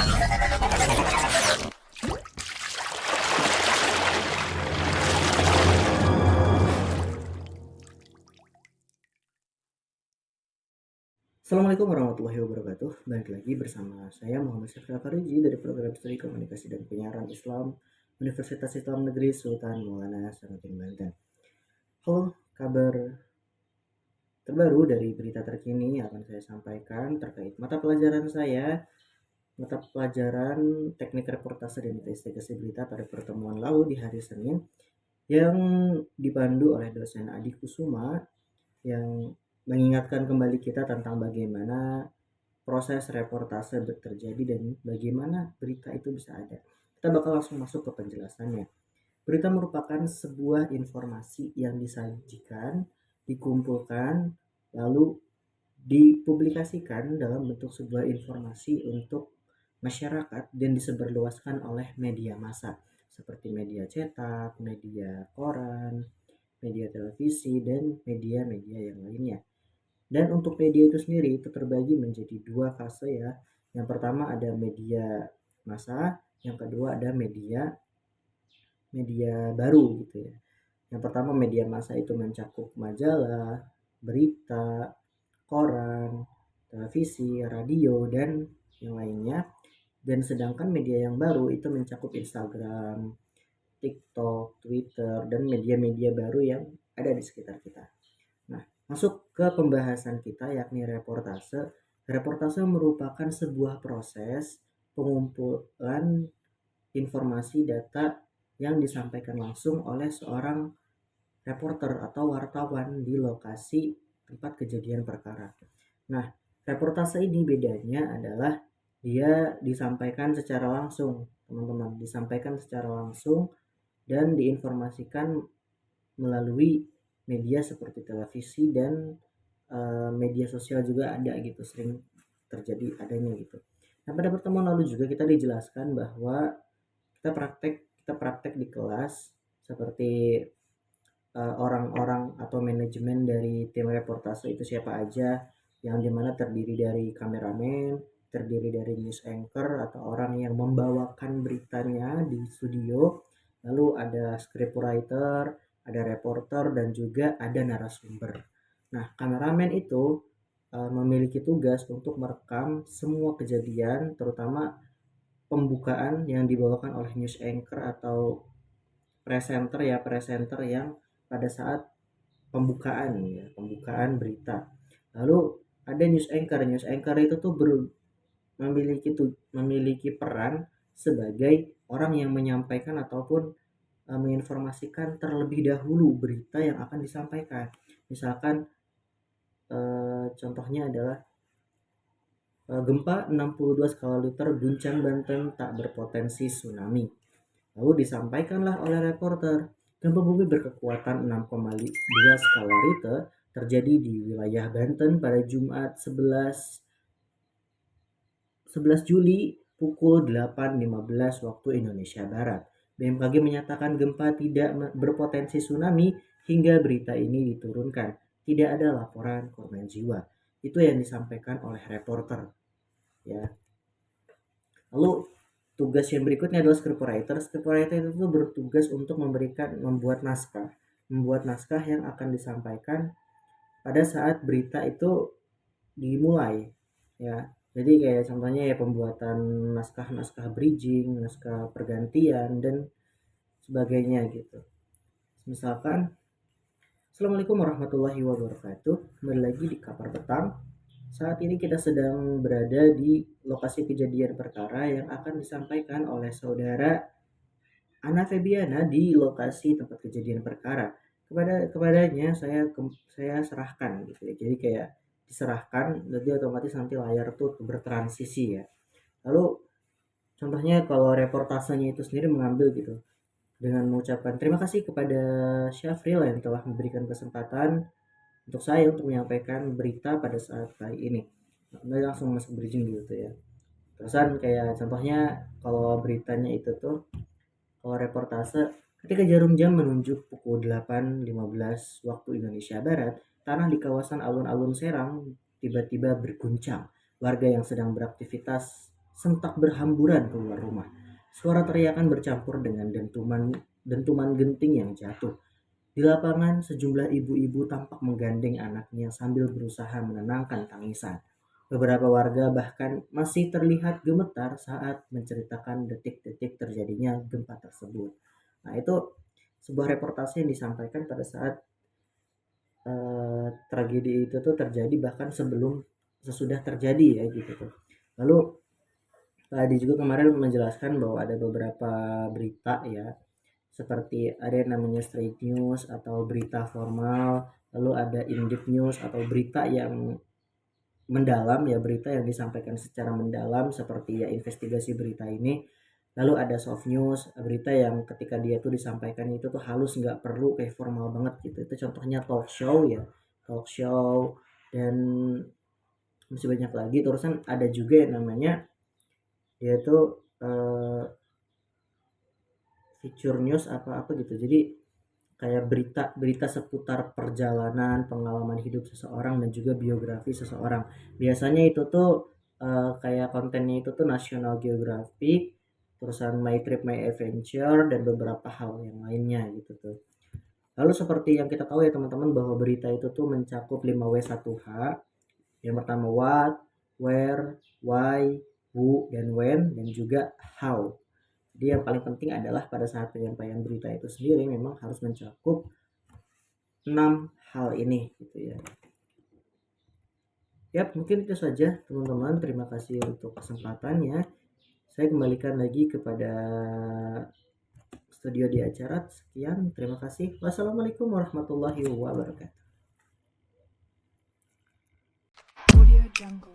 Assalamualaikum warahmatullahi wabarakatuh. Balik lagi bersama saya Muhammad Syafri Fariji dari program Studi Komunikasi dan Penyiaran Islam Universitas Islam Negeri Sultan Maulana Hasanuddin Banten. Halo, kabar terbaru dari berita terkini yang akan saya sampaikan terkait mata pelajaran saya, mata pelajaran Teknik Reportase dan Investigasi Berita pada pertemuan lalu di hari Senin yang dipandu oleh dosen Adi Kusuma yang mengingatkan kembali kita tentang bagaimana proses reportase terjadi dan bagaimana berita itu bisa ada. Kita bakal langsung masuk ke penjelasannya. Berita merupakan sebuah informasi yang disajikan, dikumpulkan, lalu dipublikasikan dalam bentuk sebuah informasi untuk masyarakat dan disebarluaskan oleh media massa seperti media cetak, media koran, media televisi, dan media-media yang lainnya. Dan untuk media itu sendiri itu terbagi menjadi dua fase ya. Yang pertama ada media massa, yang kedua ada media baru gitu ya. Yang pertama media massa itu mencakup majalah, berita, koran, televisi, radio, dan yang lainnya. Dan sedangkan media yang baru itu mencakup Instagram, TikTok, Twitter, dan media-media baru yang ada di sekitar kita. Nah, masuk ke pembahasan kita yakni reportase. Reportase merupakan sebuah proses pengumpulan informasi data yang disampaikan langsung oleh seorang reporter atau wartawan di lokasi tempat kejadian perkara. Nah, reportase ini bedanya adalah dia disampaikan secara langsung, teman-teman, disampaikan secara langsung dan diinformasikan melalui media seperti televisi dan media sosial juga ada gitu, sering terjadi adanya gitu. Nah, pada pertemuan lalu juga kita dijelaskan bahwa kita praktek di kelas seperti orang-orang atau manajemen dari tim reportase itu siapa aja, yang dimana terdiri dari kameramen, terdiri dari news anchor atau orang yang membawakan beritanya di studio, lalu ada scriptwriter, ada reporter, dan juga ada narasumber. Nah, kameramen itu memiliki tugas untuk merekam semua kejadian, terutama pembukaan yang dibawakan oleh news anchor atau presenter yang pada saat pembukaan berita. Lalu ada news anchor itu tuh memiliki peran sebagai orang yang menyampaikan ataupun menginformasikan terlebih dahulu berita yang akan disampaikan. Misalkan contohnya adalah gempa 62 skala Richter guncang Banten tak berpotensi tsunami. Lalu disampaikanlah oleh reporter, gempa bumi berkekuatan 6,2 skala Richter terjadi di wilayah Banten pada Jumat 11 Juli pukul 8.15 waktu Indonesia Barat. BMKG menyatakan gempa tidak berpotensi tsunami hingga berita ini diturunkan. Tidak ada laporan korban jiwa. Itu yang disampaikan oleh reporter. Ya. Lalu tugas yang berikutnya adalah scriptwriter. Scriptwriter itu bertugas untuk membuat naskah yang akan disampaikan pada saat berita itu dimulai. Ya, jadi kayak contohnya ya pembuatan naskah bridging, naskah pergantian dan sebagainya gitu. Misalkan, Assalamualaikum warahmatullahi wabarakatuh. Kembali lagi di Kabar Petang. Saat ini kita sedang berada di lokasi kejadian perkara yang akan disampaikan oleh saudara Ana Febiana di lokasi tempat kejadian perkara. Kepadanya saya serahkan gitu ya. Jadi kayak diserahkan, jadi otomatis nanti layar tuh bertransisi ya. Lalu contohnya kalau reportasenya itu sendiri mengambil gitu dengan mengucapkan terima kasih kepada Syafril yang telah memberikan kesempatan untuk saya untuk menyampaikan berita pada saat kali ini. Nah, langsung masuk bridging gitu ya. Terusan kayak contohnya kalau beritanya itu tuh, kalau reportase, ketika jarum jam menunjuk pukul 8.15 waktu Indonesia Barat, tanah di kawasan alun-alun Serang tiba-tiba berguncang. Warga yang sedang beraktivitas sentak berhamburan keluar rumah. Suara teriakan bercampur dengan dentuman genting yang jatuh. Di lapangan, sejumlah ibu-ibu tampak menggandeng anaknya sambil berusaha menenangkan tangisan. Beberapa warga bahkan masih terlihat gemetar saat menceritakan detik-detik terjadinya gempa tersebut. Nah, itu sebuah reportase yang disampaikan pada saat tragedi itu tuh terjadi, bahkan sesudah terjadi ya gitu tuh. Lalu tadi juga kemarin menjelaskan bahwa ada beberapa berita ya, seperti ada yang namanya straight news atau berita formal, lalu ada in-depth news atau berita yang mendalam ya, berita yang disampaikan secara mendalam seperti ya investigasi berita ini. Lalu ada soft news, berita yang ketika dia tuh disampaikan itu tuh halus, nggak perlu kayak formal banget gitu. Itu contohnya talk show ya, talk show, dan masih banyak lagi. Terusan ada juga yang namanya dia tuh feature news apa-apa gitu. Jadi kayak berita-berita seputar perjalanan, pengalaman hidup seseorang dan juga biografi seseorang. Biasanya itu tuh kayak kontennya itu tuh National Geographic, terusan My Trip My Adventure dan beberapa hal yang lainnya gitu tuh. Lalu seperti yang kita tahu ya teman-teman, bahwa berita itu tuh mencakup 5W1H. Yang pertama what, where, why, who, dan when, dan juga how. Jadi yang paling penting adalah pada saat penyampaian berita itu sendiri memang harus mencakup 6 hal ini gitu ya. Ya, mungkin itu saja teman-teman. Terima kasih untuk kesempatannya. Saya kembalikan lagi kepada studio di acara. Sekian, terima kasih. Wassalamualaikum warahmatullahi wabarakatuh. Audio Jungle.